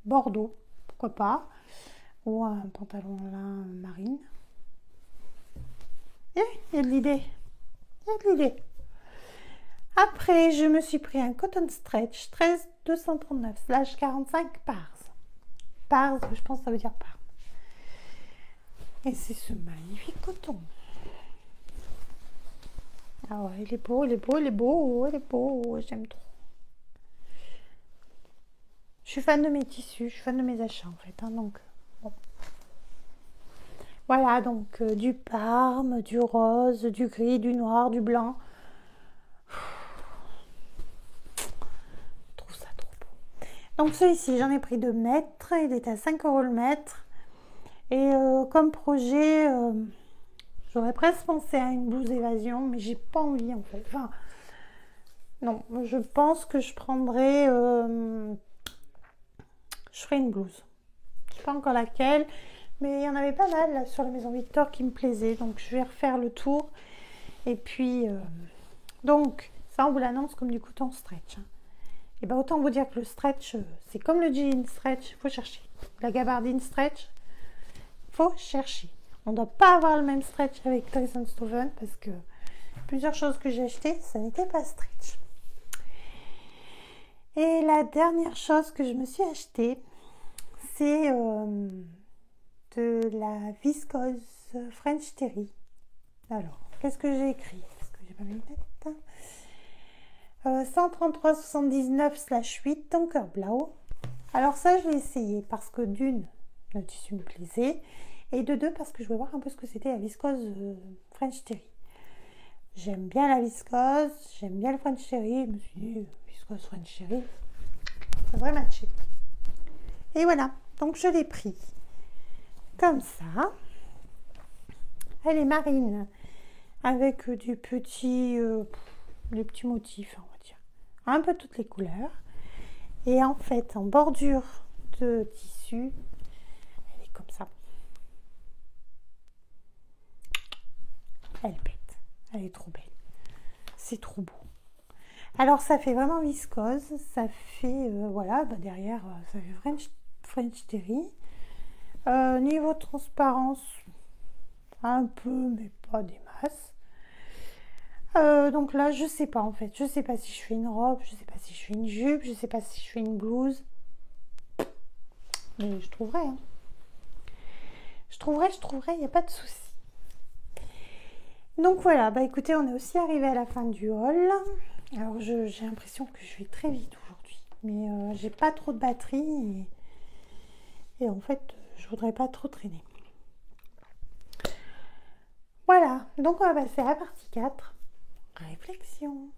bordeaux, pourquoi pas, ou un pantalon en lin marine. Il y a de l'idée, il y a de l'idée. Après, je me suis pris un cotton stretch 13 239/45 pars. Pars, je pense que ça veut dire pars. Et c'est ce magnifique coton. Ah ouais, il est beau, il est beau, il est beau, il est beau, j'aime trop. Je suis fan de mes tissus, je suis fan de mes achats en fait, hein, donc bon. Voilà, donc du parme, du rose, du gris, du noir, du blanc. Je trouve ça trop beau. Donc celui-ci, j'en ai pris 2 mètres, il est à 5 € le mètre. Et comme projet, j'aurais presque pensé à une blouse évasion, mais j'ai pas envie en fait. Enfin, non, je pense que je prendrai, je ferai une blouse. Je sais pas encore laquelle, mais il y en avait pas mal là, sur la maison Victor qui me plaisait, donc je vais refaire le tour. Et puis, donc, ça on vous l'annonce comme du coton stretch. Hein. Et bien autant vous dire que le stretch, c'est comme le jean stretch, il faut chercher. La gabardine stretch, faut chercher. On ne doit pas avoir le même stretch avec Toys Stoven parce que plusieurs choses que j'ai achetées, ça n'était pas stretch. Et la dernière chose que je me suis achetée, c'est de la viscose French Terry. Alors, qu'est-ce que j'ai écrit? Parce que j'ai pas mes lunettes. 133,79/8 Donker Blau. Alors ça, je l'ai essayé parce que d'une, le tissu me plaisait, et de deux, parce que je voulais voir un peu ce que c'était la viscose French Terry. J'aime bien la viscose, j'aime bien le French Terry. Je me suis dit, viscose French Terry, ça devrait matcher. Et voilà, donc je l'ai pris comme ça. Elle est marine avec des petits motifs, on va dire. Un peu toutes les couleurs. Et en fait, en bordure de tissu, elle est comme ça. Elle pète. Elle est trop belle. C'est trop beau. Alors, ça fait vraiment viscose. Ça fait, voilà, derrière, ça fait French Terry. Niveau transparence, un peu, mais pas des masses. Donc là, je sais pas en fait. Je sais pas si je fais une robe, je sais pas si je fais une jupe, je sais pas si je fais une blouse. Mais je trouverai. Hein. Je trouverai, il n'y a pas de souci. Donc voilà, bah écoutez, on est aussi arrivé à la fin du haul. Alors j'ai l'impression que je vais très vite aujourd'hui. Mais j'ai pas trop de batterie et en fait, je voudrais pas trop traîner. Voilà, donc on va passer à la partie 4. Réflexion.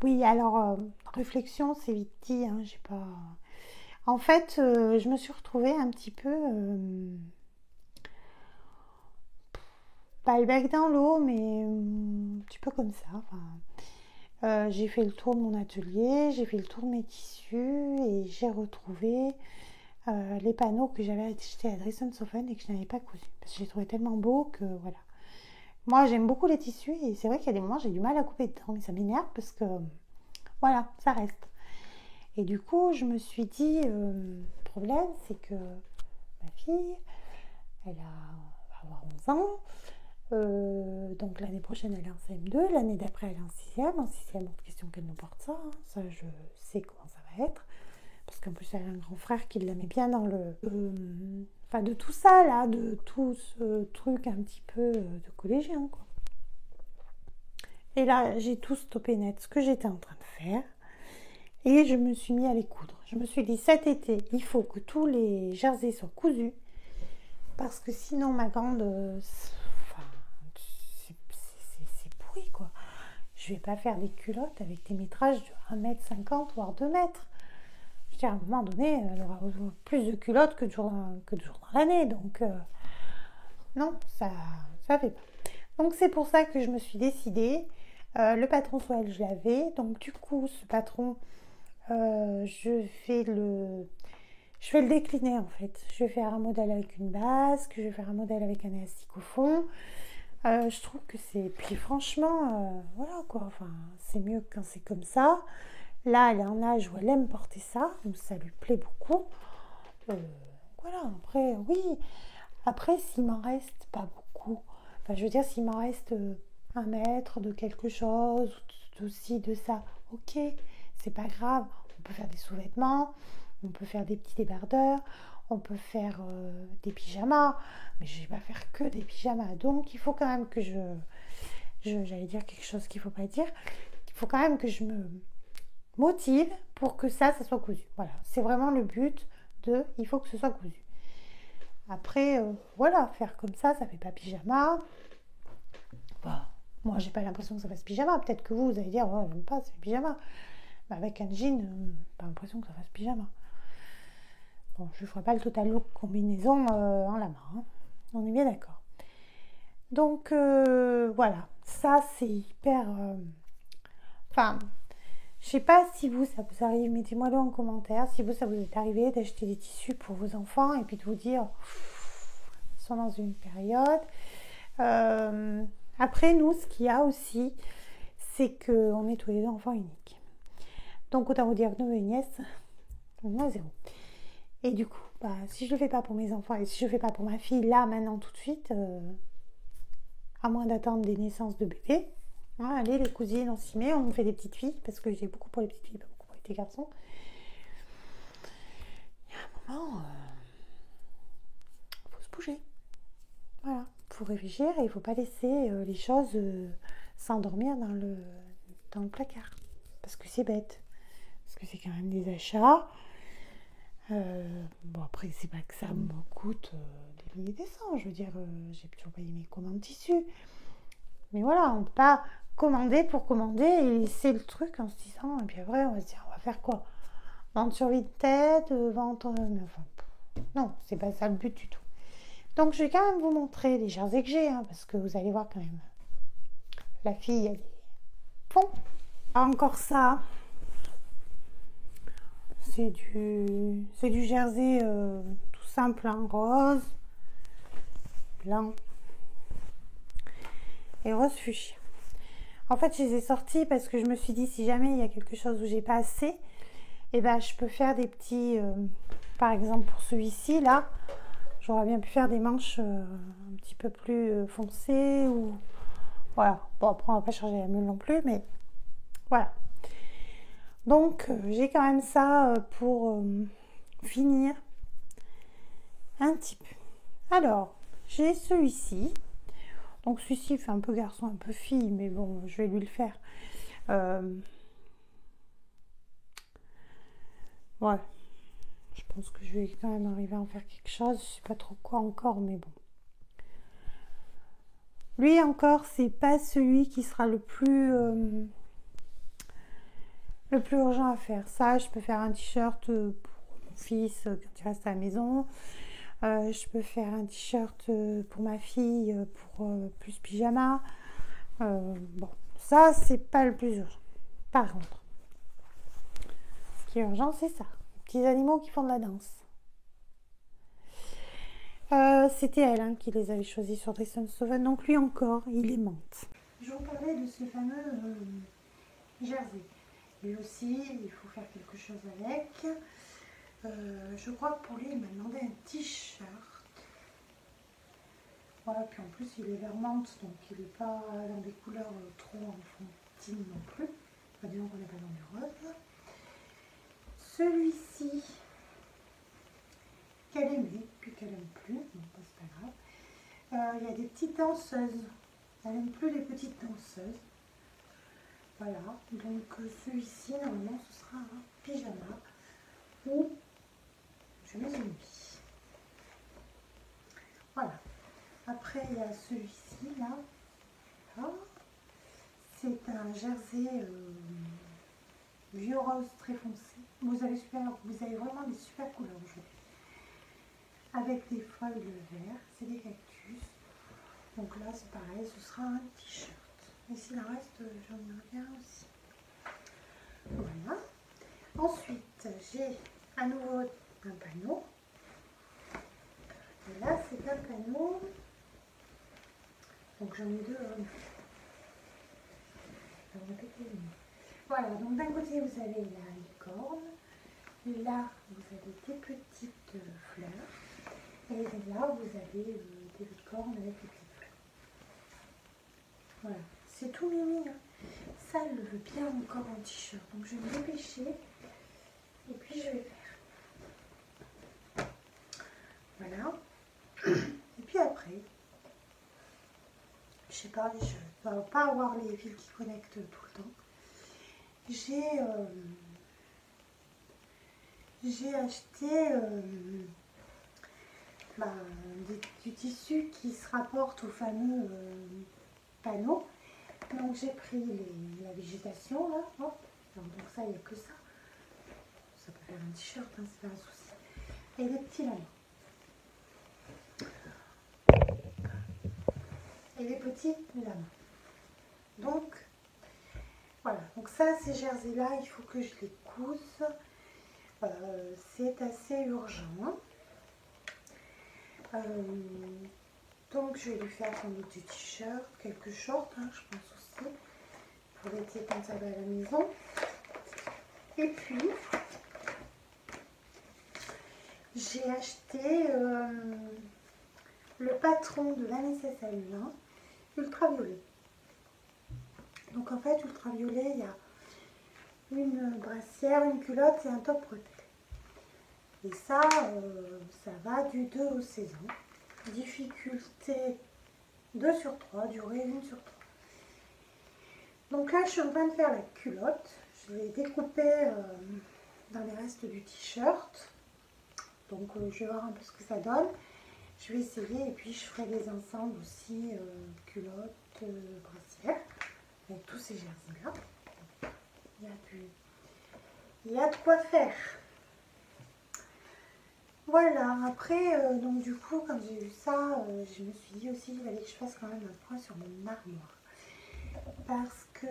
Oui, alors, réflexion, c'est vite dit, hein, j'ai pas... En fait, je me suis retrouvée un petit peu... pas le bec dans l'eau, mais un petit peu comme ça. Enfin, j'ai fait le tour de mon atelier, j'ai fait le tour de mes tissus et j'ai retrouvé les panneaux que j'avais achetés à Dresden-Sofen et que je n'avais pas cousus. Parce que je les trouvais tellement beaux que voilà. Moi, j'aime beaucoup les tissus et c'est vrai qu'il y a des moments, j'ai du mal à couper dedans, mais ça m'énerve parce que, voilà, ça reste. Et du coup, je me suis dit, le problème, c'est que ma fille, elle va avoir 11 ans, donc l'année prochaine, elle est en CM2, l'année d'après, elle est en 6e. En 6e, autre question qu'elle nous porte ça, hein. Ça, je sais comment ça va être. Parce qu'en plus, elle a un grand frère qui la met bien dans le... Enfin, de tout ça, là, de tout ce truc un petit peu de collégien, quoi. Et là, j'ai tout stoppé net, ce que j'étais en train de faire. Et je me suis mis à les coudre. Je me suis dit, cet été, il faut que tous les jerseys soient cousus. Parce que sinon, ma grande... enfin, c'est pourri, quoi. Je vais pas faire des culottes avec des métrages de 1,50 m, voire 2 mètres. Je veux dire, à un moment donné, elle aura plus de culottes que de jours dans l'année. Donc, non, ça fait pas. Donc, c'est pour ça que je me suis décidée. Le patron Swell, je l'avais. Donc, du coup, ce patron, je vais le décliner, en fait. Je vais faire un modèle avec une basque. Je vais faire un modèle avec un élastique au fond. Je trouve que c'est... Puis franchement, voilà quoi, enfin, c'est mieux quand c'est comme ça. Là, elle est en âge où elle aime porter ça, donc ça lui plaît beaucoup. Euh, voilà, après, oui. Après, s'il m'en reste pas beaucoup, enfin, je veux dire, s'il m'en reste 1 mètre de quelque chose, de ci, de ça, ok, c'est pas grave. On peut faire des sous-vêtements, on peut faire des petits débardeurs, on peut faire des pyjamas, mais je vais pas faire que des pyjamas. Donc, il faut quand même que j'allais dire quelque chose qu'il faut pas dire. Il faut quand même que je me motive pour que ça soit cousu. Voilà, c'est vraiment le but il faut que ce soit cousu. Après, voilà, faire comme ça fait pas pyjama. Bah, moi, j'ai pas l'impression que ça fasse pyjama. Peut-être que vous allez dire, oh, j'aime pas, c'est pyjama. Mais avec un jean, pas l'impression que ça fasse pyjama. Bon, je ne ferai pas le total look combinaison en la main. Hein. On est bien d'accord. Donc, voilà. Ça, c'est hyper... Enfin, je sais pas si vous, ça vous arrive. Mettez-moi-le en commentaire. Si vous, ça vous est arrivé d'acheter des tissus pour vos enfants et puis de vous dire, ils sont dans une période. Après, nous, ce qu'il y a aussi, c'est qu'on est tous les deux enfants uniques. Donc, autant vous dire que nos nièces, on a 0. Et du coup, bah, si je le fais pas pour mes enfants et si je le fais pas pour ma fille, là, maintenant, tout de suite, à moins d'attendre des naissances de bébés, hein, allez, les cousines, on s'y met, on nous fait des petites filles, parce que j'ai beaucoup pour les petites filles, pas beaucoup pour les petits garçons. Il y a un moment, faut se bouger. Voilà, faut réfléchir et il faut pas laisser les choses s'endormir dans le placard. Parce que c'est bête. Parce que c'est quand même des achats. Bon, après, c'est pas que ça me coûte des milliers des cents. Je veux dire, j'ai toujours payé mes commandes tissus. Mais voilà, on peut pas commander pour commander et laisser le truc en se disant, et puis après, on va se dire, on va faire quoi? Vente sur Vinted, vente. Enfin, non, c'est pas ça le but du tout. Donc, je vais quand même vous montrer les jerseys que j'ai, hein, parce que vous allez voir quand même. La fille, elle est fond. Ah, encore ça. C'est du jersey tout simple, hein, rose, blanc et rose fuchsia. En fait, je les ai sortis parce que je me suis dit, si jamais il y a quelque chose où j'ai pas assez, et ben, je peux faire des petits, par exemple pour celui-ci, là, j'aurais bien pu faire des manches un petit peu plus foncées ou voilà. Bon, après, on va pas changer la mule non plus, mais voilà. Donc, j'ai quand même ça pour finir un petit peu. Alors, j'ai celui-ci. Donc, celui-ci fait un peu garçon, un peu fille, mais bon, je vais lui le faire. Ouais, je pense que je vais quand même arriver à en faire quelque chose. Je sais pas trop quoi encore, mais bon. Lui encore, c'est pas celui qui sera le plus urgent à faire. Ça, je peux faire un t-shirt pour mon fils quand il reste à la maison. Je peux faire un t-shirt pour ma fille pour plus pyjama. Bon, ça, c'est pas le plus urgent. Par contre, ce qui est urgent, c'est ça. Les petits animaux qui font de la danse. C'était elle hein, qui les avait choisis sur Dress Soven. Donc lui encore, il est menthe. Je vous parlais de ce fameux jersey. Lui aussi, il faut faire quelque chose avec. Je crois que pour lui, il m'a demandé un t-shirt. Voilà, puis en plus, il est vert menthe, donc il n'est pas dans des couleurs trop enfantines non plus. Enfin, disons qu'on n'est pas dans du rose. Celui-ci, qu'elle aimait, puis qu'elle n'aime plus, donc c'est pas grave. Il y a des petites danseuses. Elle n'aime plus les petites danseuses. Voilà, donc celui-ci, normalement, ce sera un pyjama ou chemise de nuit. Voilà. Après, il y a celui-ci, là. Voilà. C'est un jersey vieux rose très foncé. Vous avez vraiment des super couleurs aujourd'hui. Avec des feuilles de verre, c'est des cactus. Donc là, c'est pareil, ce sera un t-shirt. Et s'il en reste, j'en ai bien aussi. Voilà. Ensuite, j'ai à nouveau un panneau. Et là, c'est un panneau Donc j'en ai deux. Je vais répéter les mots. Voilà, donc d'un côté vous avez la licorne, là vous avez des petites fleurs, et là vous avez des licornes avec des petites fleurs. Voilà, c'est tout mimi. Hein. Ça elle le veut bien encore en t-shirt, donc je vais me dépêcher et puis je vais faire. Voilà. Et puis après, je sais pas, je ne vais pas avoir les fils qui connectent tout le temps. J'ai acheté du tissu qui se rapporte au fameux panneau. Donc j'ai pris la végétation là. Hop. Donc ça, il n'y a que ça. Ça peut faire un t-shirt, hein, c'est pas un souci. Et des petits lames. Et les petits lames. Donc voilà. Donc ça, ces jerseys là, il faut que je les couse. C'est assez urgent. Donc je vais lui faire sans doute des t-shirts, quelques shorts, hein, je pense aussi, pour l'été quand ça va à la maison. Et puis, j'ai acheté le patron de Vanessa Salin, ultraviolet. Donc en fait, ultraviolet, il y a une brassière, une culotte et un top bretelle. Et ça, ça va du 2 au 16 ans. Difficulté 2 sur 3, durée 1 sur 3. Donc là, je suis en train de faire la culotte. Je l'ai découpée dans les restes du t-shirt. Donc je vais voir un peu ce que ça donne. Je vais essayer et puis je ferai des ensembles aussi, culotte, brassière, avec tous ces jerseys-là. Il y a de quoi faire. Voilà, après, donc du coup, quand j'ai vu ça, je me suis dit aussi qu'il fallait que je fasse quand même un point sur mon armoire. Parce que,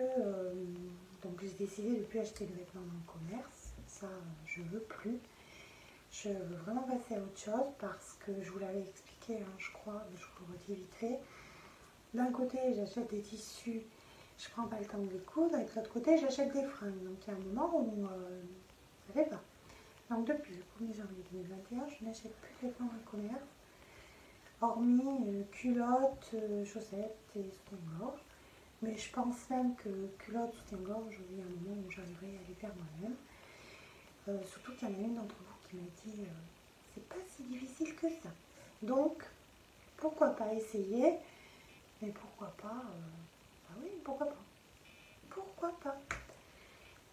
donc j'ai décidé de ne plus acheter de vêtements dans le commerce. Ça, je ne veux plus. Je veux vraiment passer à autre chose parce que je vous l'avais expliqué, hein, je crois, mais je vous le redis vite fait. D'un côté, j'achète des tissus, je prends pas le temps de les coudre, et de l'autre côté, j'achète des fringues. Donc il y a un moment où ça ne fait pas. Donc depuis le 1er janvier 2021, je n'achète plus de vêtements dans le commerce, hormis culottes, chaussettes et soutien-gorge. Mais je pense même que culottes, soutien-gorge, il y a un moment où j'arriverai à les faire moi-même. Surtout qu'il y en a une d'entre vous qui m'a dit c'est pas si difficile que ça. Donc, pourquoi pas essayer? Mais pourquoi pas bah oui, pourquoi pas? Pourquoi pas?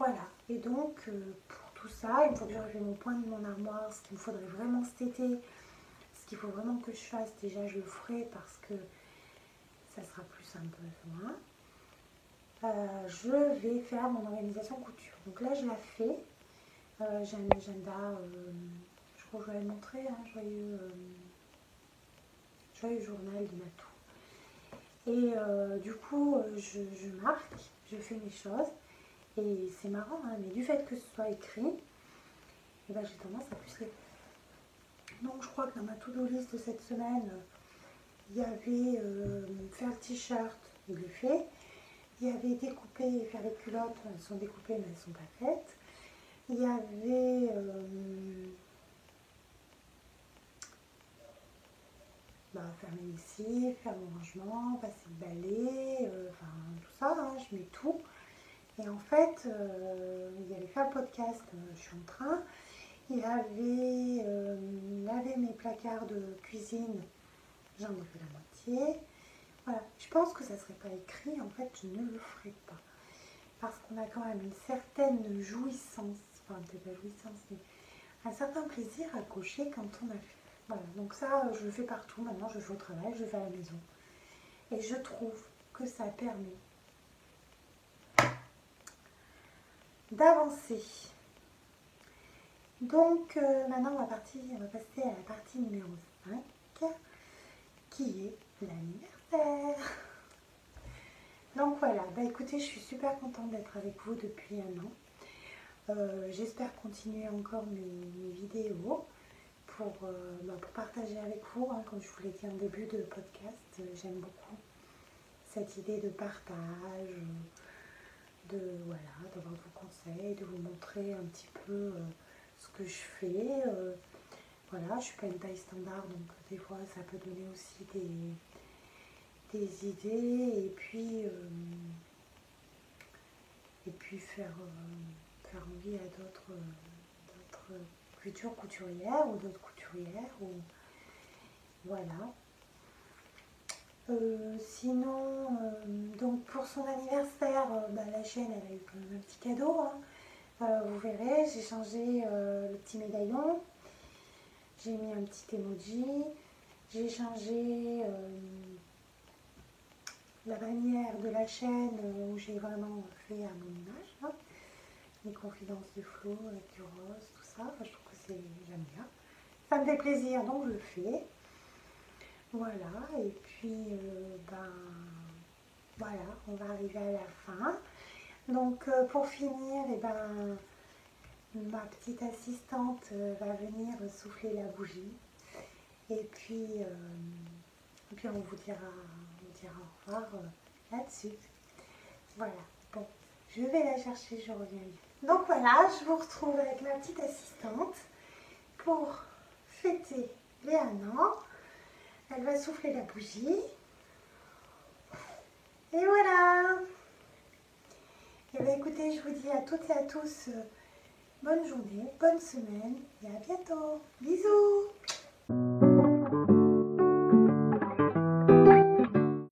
Voilà. Et donc, pour tout ça, une fois que j'aurai fait mon point de mon armoire, ce qu'il me faudrait vraiment cet été, ce qu'il faut vraiment que je fasse, déjà je le ferai parce que ça sera plus simple besoin. Je vais faire mon organisation couture. Donc là, je la fais. J'ai un agenda, je crois que je vais le montrer, hein, joyeux journal de Matou. Et du coup, je marque, je fais mes choses. Et c'est marrant, hein, mais du fait que ce soit écrit, eh ben, j'ai tendance à plus les faire. Donc je crois que dans ma to-do list de cette semaine, il y avait faire le t-shirt, il est fait. Il y avait découper et faire les culottes, elles sont découpées mais elles ne sont pas faites. Il y avait faire mes lessives, faire mon rangement, passer le balai, enfin tout ça, hein, je mets tout. Et en fait, il y avait faire le podcast, je suis en train. Il y avait laver mes placards de cuisine, j'en ai fait la moitié. Voilà, je pense que ça ne serait pas écrit, en fait, je ne le ferai pas. Parce qu'on a quand même une certaine jouissance, enfin peut-être pas jouissance, mais un certain plaisir à cocher quand on a fait. Voilà, donc ça, je le fais partout. Maintenant, je le fais au travail, je le fais à la maison. Et je trouve que ça permet d'avancer. Donc, maintenant, on va passer à la partie numéro 5, qui est l'anniversaire. Donc voilà, bah écoutez, je suis super contente d'être avec vous depuis un an. J'espère continuer encore mes vidéos pour partager avec vous, hein, comme je vous l'ai dit en début de podcast, j'aime beaucoup cette idée de partage, voilà, d'avoir vos conseils, de vous montrer un petit peu ce que je fais. Voilà, je ne suis pas une taille standard, donc des fois ça peut donner aussi des idées et puis faire envie à d'autres futures couturières ou d'autres couturières. Voilà. Sinon, donc pour son anniversaire, la chaîne elle a eu quand même un petit cadeau. Hein. Vous verrez, j'ai changé le petit médaillon, j'ai mis un petit emoji, j'ai changé la bannière de la chaîne où j'ai vraiment fait à mon image. Hein. Les confidences de Flo avec du rose, tout ça. Enfin, je trouve que j'aime bien. Ça me fait plaisir, donc je le fais. Voilà, et puis voilà, on va arriver à la fin. Donc pour finir, ma petite assistante va venir souffler la bougie. Et puis on vous dira au revoir là-dessus. Voilà, bon, je vais la chercher, je reviens vite. Donc voilà, je vous retrouve avec ma petite assistante pour fêter les 1 an. Elle va souffler la bougie. Et voilà. Et bien écoutez, je vous dis à toutes et à tous bonne journée, bonne semaine et à bientôt. Bisous.